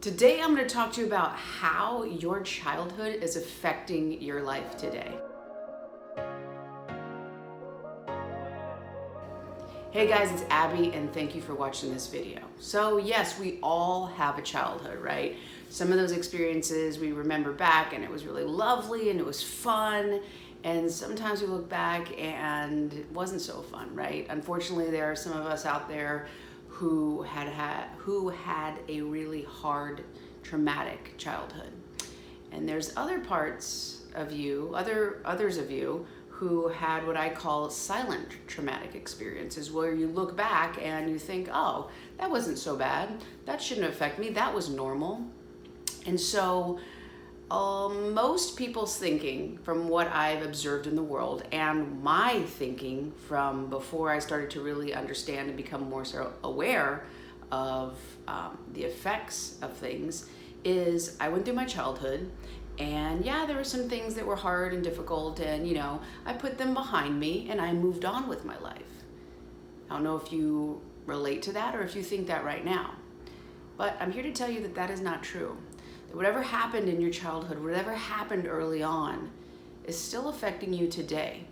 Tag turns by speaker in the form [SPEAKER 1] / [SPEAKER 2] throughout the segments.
[SPEAKER 1] Today I'm going to talk to you about how your childhood is affecting your life today. Hey guys, it's Abby and thank you for watching this video. So yes, we all have a childhood, right? Some of those experiences we remember back and it was really lovely and it was fun, and sometimes we look back and it wasn't so fun, right? Unfortunately, there are some of us out there who had a really hard, traumatic childhood. And there's other parts of you, others of you who had what I call silent traumatic experiences, where you look back and you think, oh, that wasn't so bad. That shouldn't affect me. That was normal. And so most people's thinking, from what I've observed in the world, and my thinking from before I started to really understand and become more so aware of the effects of things, is I went through my childhood, and yeah, there were some things that were hard and difficult, and I put them behind me and I moved on with my life. I don't know if you relate to that or if you think that right now, but I'm here to tell you that that is not true. That whatever happened in your childhood, whatever happened early on, is still affecting you today,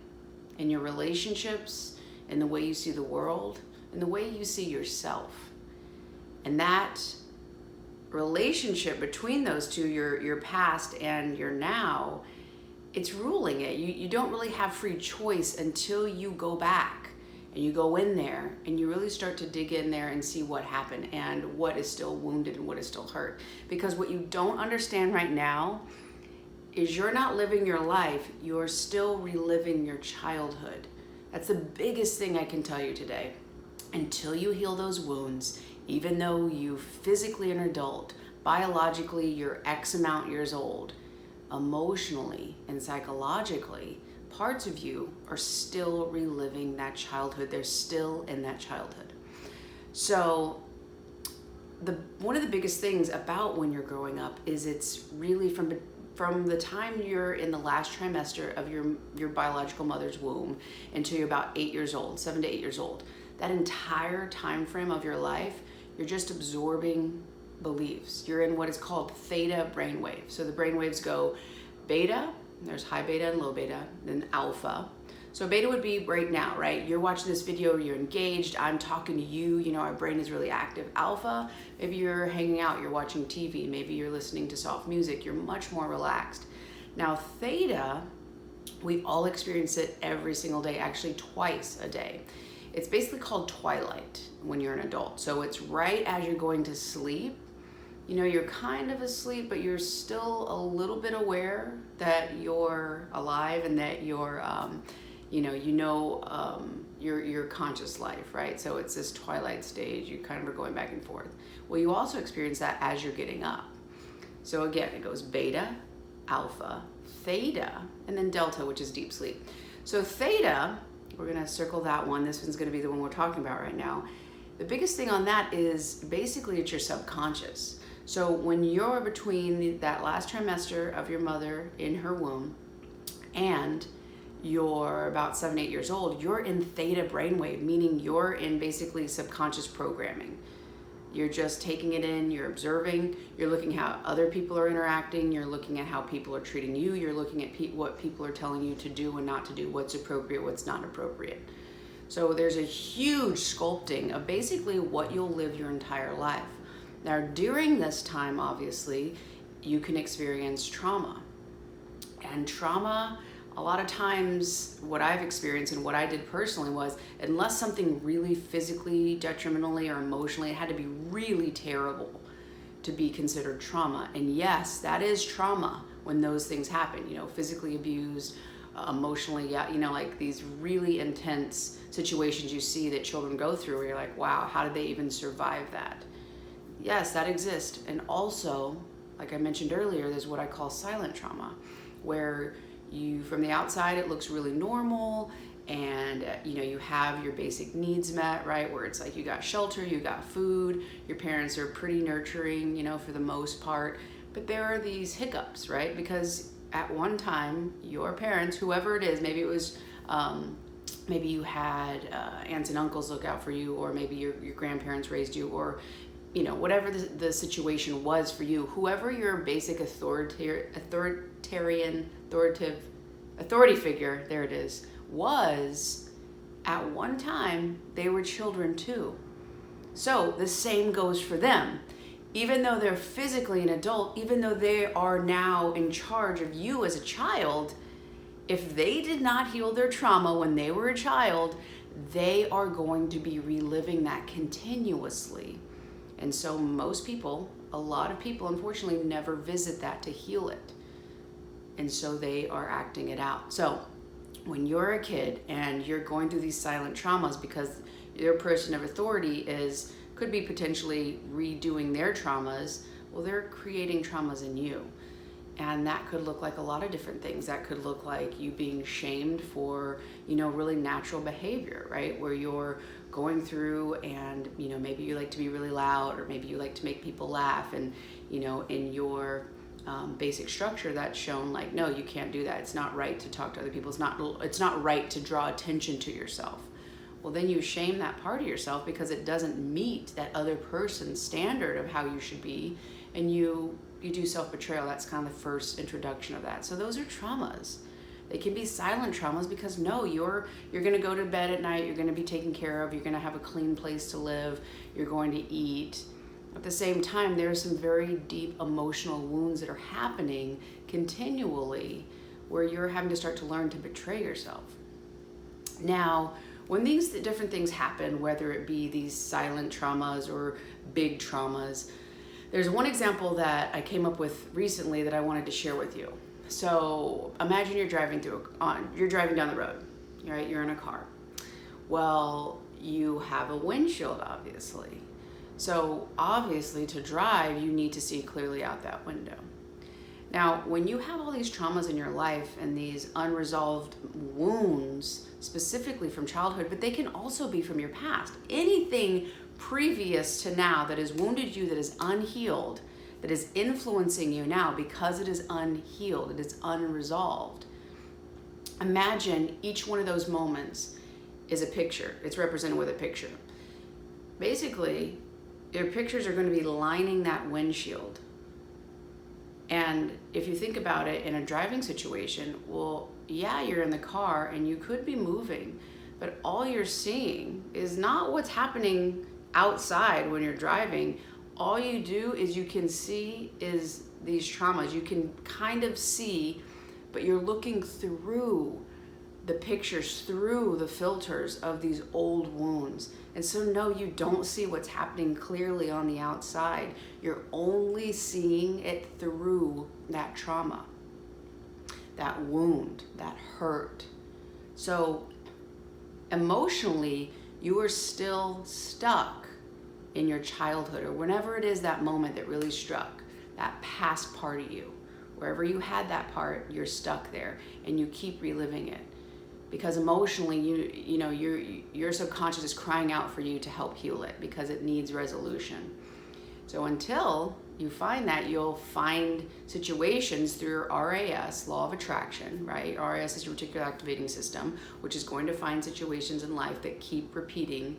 [SPEAKER 1] in your relationships, in the way you see the world, in the way you see yourself. And that relationship between those two, your past and your now, it's ruling it. You don't really have free choice until you go back and you go in there and you really start to dig in there and see what happened and what is still wounded and what is still hurt. Because what you don't understand right now is you're not living your life, you're still reliving your childhood. That's the biggest thing I can tell you today. Until you heal those wounds, even though you physically an adult, biologically you're X amount years old, emotionally and psychologically, parts of you are still reliving that childhood. They're still in that childhood. So one of the biggest things about when you're growing up is it's really from the time you're in the last trimester of your biological mother's womb until you're about 8 years old, 7 to 8 years old. That entire time frame of your life, you're just absorbing beliefs. You're in what is called theta brainwave. So the brainwaves go beta, there's high beta and low beta, then alpha. So beta would be right now, right? You're watching this video, you're engaged, I'm talking to you, our brain is really active. Alpha, maybe you're hanging out, you're watching TV, maybe you're listening to soft music, you're much more relaxed. Now theta, we all experience it every single day, actually twice a day. It's basically called twilight when you're an adult. So it's right as you're going to sleep. You're kind of asleep, but you're still a little bit aware that you're alive and that you're, your conscious life, right? So it's this twilight stage. You kind of are going back and forth. Well, you also experience that as you're getting up. So again, it goes beta, alpha, theta, and then delta, which is deep sleep. So theta, we're gonna circle that one. This one's gonna be the one we're talking about right now. The biggest thing on that is basically it's your subconscious. So when you're between that last trimester of your mother in her womb and you're about 7, 8 years old, you're in theta brainwave, meaning you're in basically subconscious programming. You're just taking it in, you're observing, you're looking how other people are interacting, you're looking at how people are treating you, you're looking at what people are telling you to do and not to do, what's appropriate, what's not appropriate. So there's a huge sculpting of basically what you'll live your entire life. Now, during this time, obviously, you can experience trauma. And trauma, a lot of times, what I've experienced and what I did personally was, unless something really physically, detrimentally, or emotionally, it had to be really terrible to be considered trauma. And yes, that is trauma when those things happen, physically abused, emotionally, like these really intense situations you see that children go through where you're like, wow, how did they even survive that? Yes, that exists. And also, like I mentioned earlier, there's what I call silent trauma, where from the outside, it looks really normal and you have your basic needs met, right? Where it's like you got shelter, you got food, your parents are pretty nurturing, for the most part, but there are these hiccups, right? Because at one time, your parents, whoever it is, maybe it was maybe you had aunts and uncles look out for you, or maybe your grandparents raised you, or whatever the situation was for you, whoever your basic authority figure, there it is, was, at one time, they were children too. So the same goes for them. Even though they're physically an adult, even though they are now in charge of you as a child, if they did not heal their trauma when they were a child, they are going to be reliving that continuously. And so most people, a lot of people, unfortunately, never visit that to heal it. And so they are acting it out. So when you're a kid and you're going through these silent traumas because your person of authority could be potentially redoing their traumas, well, they're creating traumas in you. And that could look like a lot of different things. That could look like you being shamed for, really natural behavior, right? Where you're going through and, maybe you like to be really loud, or maybe you like to make people laugh. And, in your basic structure, that's shown like, no, you can't do that. It's not right to talk to other people. It's not right to draw attention to yourself. Well, then you shame that part of yourself because it doesn't meet that other person's standard of how you should be. And you do self-betrayal. That's kind of the first introduction of that. So those are traumas. They can be silent traumas because no, you're going to go to bed at night, you're going to be taken care of, you're going to have a clean place to live, you're going to eat. At the same time, there are some very deep emotional wounds that are happening continually where you're having to start to learn to betray yourself. Now, when these different things happen, whether it be these silent traumas or big traumas, there's one example that I came up with recently that I wanted to share with you. So imagine you're driving down the road, right? You're in a car. Well, you have a windshield, obviously. So obviously to drive, you need to see clearly out that window. Now, when you have all these traumas in your life and these unresolved wounds, specifically from childhood, but they can also be from your past, anything previous to now that has wounded you, that is unhealed, that is influencing you now because it is unhealed, it is unresolved. Imagine each one of those moments is a picture. It's represented with a picture. Basically, your pictures are going to be lining that windshield. And if you think about it in a driving situation, well, yeah, you're in the car and you could be moving, but all you're seeing is not what's happening outside when you're driving. All you do is you can see is these traumas. You can kind of see, but you're looking through the pictures, through the filters of these old wounds. And so no, you don't see what's happening clearly on the outside. You're only seeing it through that trauma, that wound, that hurt. So emotionally, you are still stuck in your childhood, or whenever it is that moment that really struck, that past part of you. Wherever you had that part, you're stuck there and you keep reliving it. Because emotionally, your subconscious is crying out for you to help heal it because it needs resolution. So until you find that, you'll find situations through your RAS, law of attraction, right? RAS is your reticular activating system, which is going to find situations in life that keep repeating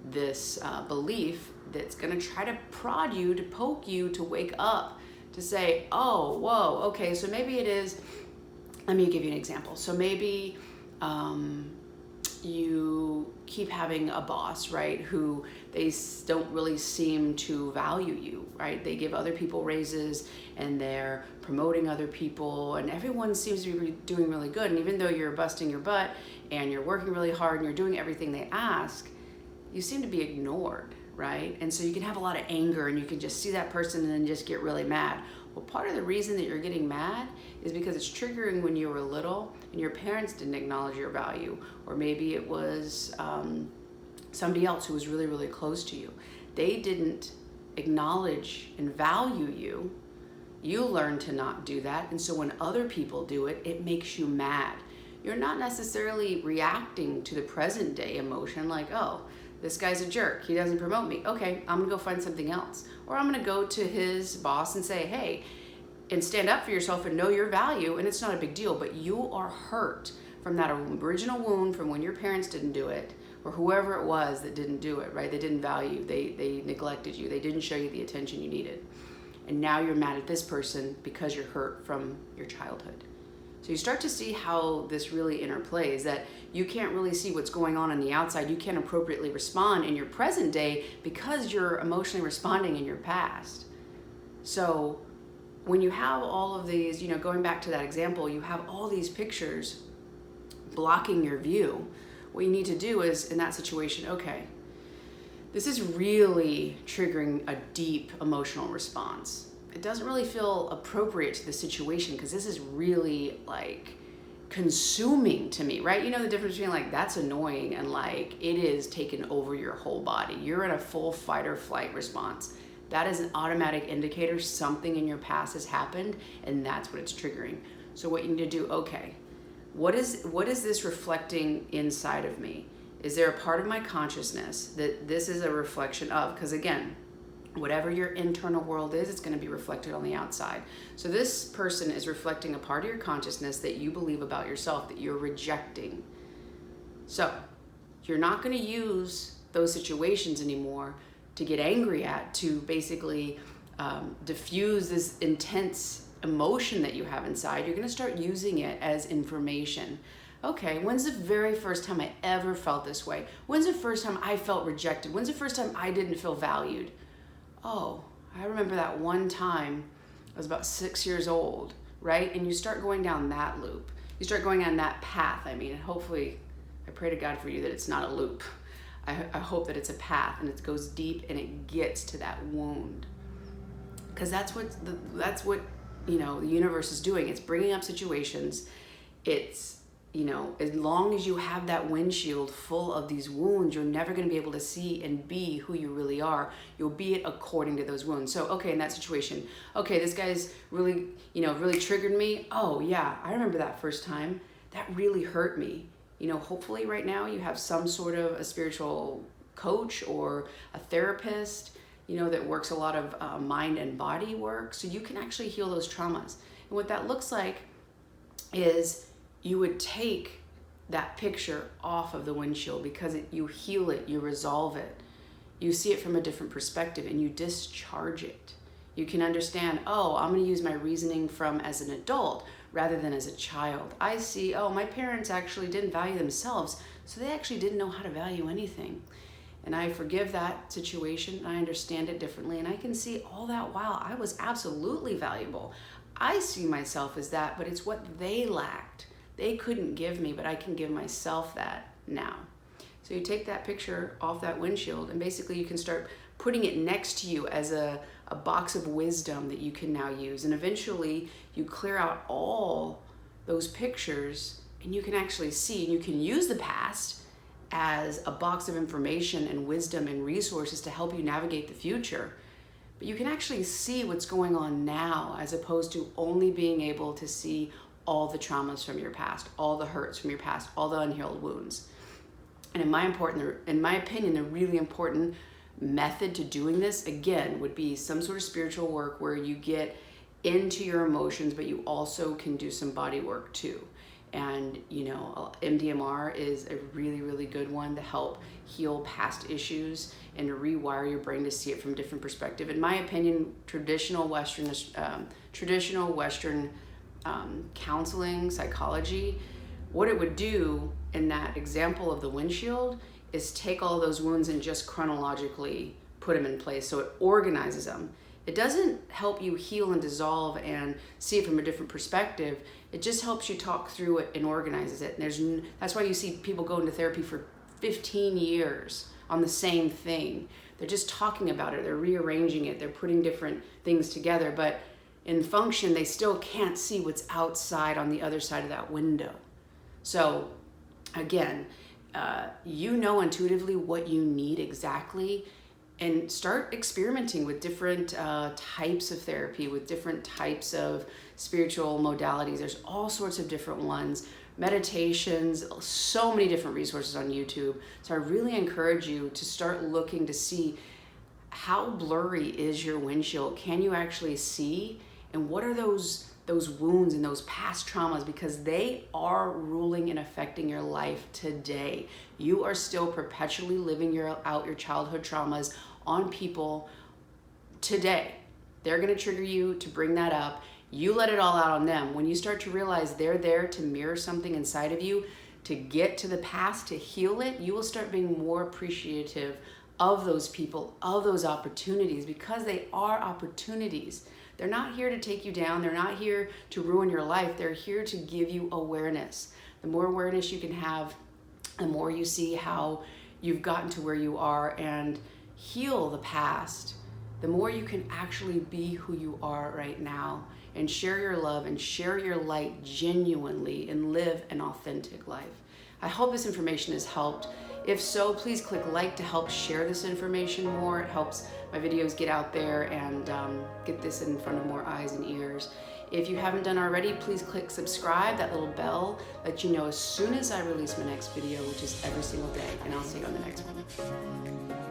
[SPEAKER 1] this belief that's going to try to prod you, to poke you, to wake up, to say, oh, whoa, okay, so maybe it is, let me give you an example. So maybe you keep having a boss, right, who they don't really seem to value you, right? They give other people raises and they're promoting other people and everyone seems to be doing really good. And even though you're busting your butt and you're working really hard and you're doing everything they ask, you seem to be ignored, right? And so you can have a lot of anger and you can just see that person and then just get really mad. Well, part of the reason that you're getting mad is because it's triggering when you were little and your parents didn't acknowledge your value, or maybe it was somebody else who was really, really close to you. They didn't acknowledge and value you. You learn to not do that, and so when other people do it, it makes you mad. You're not necessarily reacting to the present day emotion like, oh, this guy's a jerk, he doesn't promote me. Okay, I'm gonna go find something else. Or I'm gonna go to his boss and say, hey, and stand up for yourself and know your value, and it's not a big deal, but you are hurt from that original wound from when your parents didn't do it, or whoever it was that didn't do it, right? They didn't value, they neglected you, they didn't show you the attention you needed. And now you're mad at this person because you're hurt from your childhood. So you start to see how this really interplays, that you can't really see what's going on the outside. You can't appropriately respond in your present day because you're emotionally responding in your past. So when you have all of these, going back to that example, you have all these pictures blocking your view. What you need to do is, in that situation, okay, this is really triggering a deep emotional response. It doesn't really feel appropriate to the situation because this is really like consuming to me, right? You know the difference between like that's annoying and like it is taking over your whole body. You're in a full fight or flight response. That is an automatic indicator something in your past has happened, and that's what it's triggering. So what you need to do, okay, what is this reflecting inside of me? Is there a part of my consciousness that this is a reflection of? Because again, whatever your internal world is, it's going to be reflected on the outside. So this person is reflecting a part of your consciousness that you believe about yourself that you're rejecting. So you're not going to use those situations anymore to get angry at, to basically diffuse this intense emotion that you have inside. You're going to start using it as information. Okay, when's the very first time I ever felt this way? When's the first time I felt rejected? When's the first time I didn't feel valued? Oh, I remember that one time I was about 6 years old, right? And you start going down that loop. You start going on that path. I mean, hopefully, I pray to God for you that it's not a loop. I hope that it's a path and it goes deep and it gets to that wound. Because that's what the universe is doing. It's bringing up situations. It's, as long as you have that windshield full of these wounds, you're never going to be able to see and be who you really are. You'll be it according to those wounds. So, okay, in that situation, okay, this guy's really, really triggered me. Oh yeah, I remember that first time. That really hurt me. Hopefully right now you have some sort of a spiritual coach or a therapist, that works a lot of mind and body work. So you can actually heal those traumas. And what that looks like is you would take that picture off of the windshield because you heal it, you resolve it, you see it from a different perspective, and you discharge it. You can understand, oh, I'm going to use my reasoning from as an adult rather than as a child. I see, oh, my parents actually didn't value themselves, so they actually didn't know how to value anything. And I forgive that situation, and I understand it differently, and I can see all that, wow, I was absolutely valuable. I see myself as that, but it's what they lacked. They couldn't give me, but I can give myself that now. So you take that picture off that windshield, and basically you can start putting it next to you as a box of wisdom that you can now use. And eventually you clear out all those pictures, and you can actually see, and you can use the past as a box of information and wisdom and resources to help you navigate the future. But you can actually see what's going on now, as opposed to only being able to see all the traumas from your past, all the hurts from your past, all the unhealed wounds. And in my opinion, the really important method to doing this, again, would be some sort of spiritual work where you get into your emotions, but you also can do some body work too. And MDMR is a really, really good one to help heal past issues and to rewire your brain to see it from a different perspective. In my opinion, traditional Western counseling, psychology, what it would do in that example of the windshield is take all those wounds and just chronologically put them in place. So it organizes them. It doesn't help you heal and dissolve and see it from a different perspective. It just helps you talk through it and organizes it. And that's why you see people go into therapy for 15 years on the same thing. They're just talking about it. They're rearranging it. They're putting different things together. But in function, they still can't see what's outside on the other side of that window. So again, you know intuitively what you need exactly, and start experimenting with different types of therapy, with different types of spiritual modalities. There's all sorts of different ones, meditations, so many different resources on YouTube. So I really encourage you to start looking to see how blurry is your windshield. Can you actually see? And what are those those wounds and those past traumas, because they are ruling and affecting your life today. You are still perpetually living out your childhood traumas on people today. They're going to trigger you to bring that up. You let it all out on them. When you start to realize they're there to mirror something inside of you, to get to the past, to heal it, you will start being more appreciative of those people, of those opportunities, because they are opportunities. They're not here to take you down. They're not here to ruin your life. They're here to give you awareness. The more awareness you can have, the more you see how you've gotten to where you are and heal the past, the more you can actually be who you are right now and share your love and share your light genuinely and live an authentic life. I hope this information has helped. If so, please click like to help share this information more. It helps my videos get out there and get this in front of more eyes and ears. If you haven't done already, please click subscribe, that little bell, let you know as soon as I release my next video, which is every single day, and I'll see you on the next one.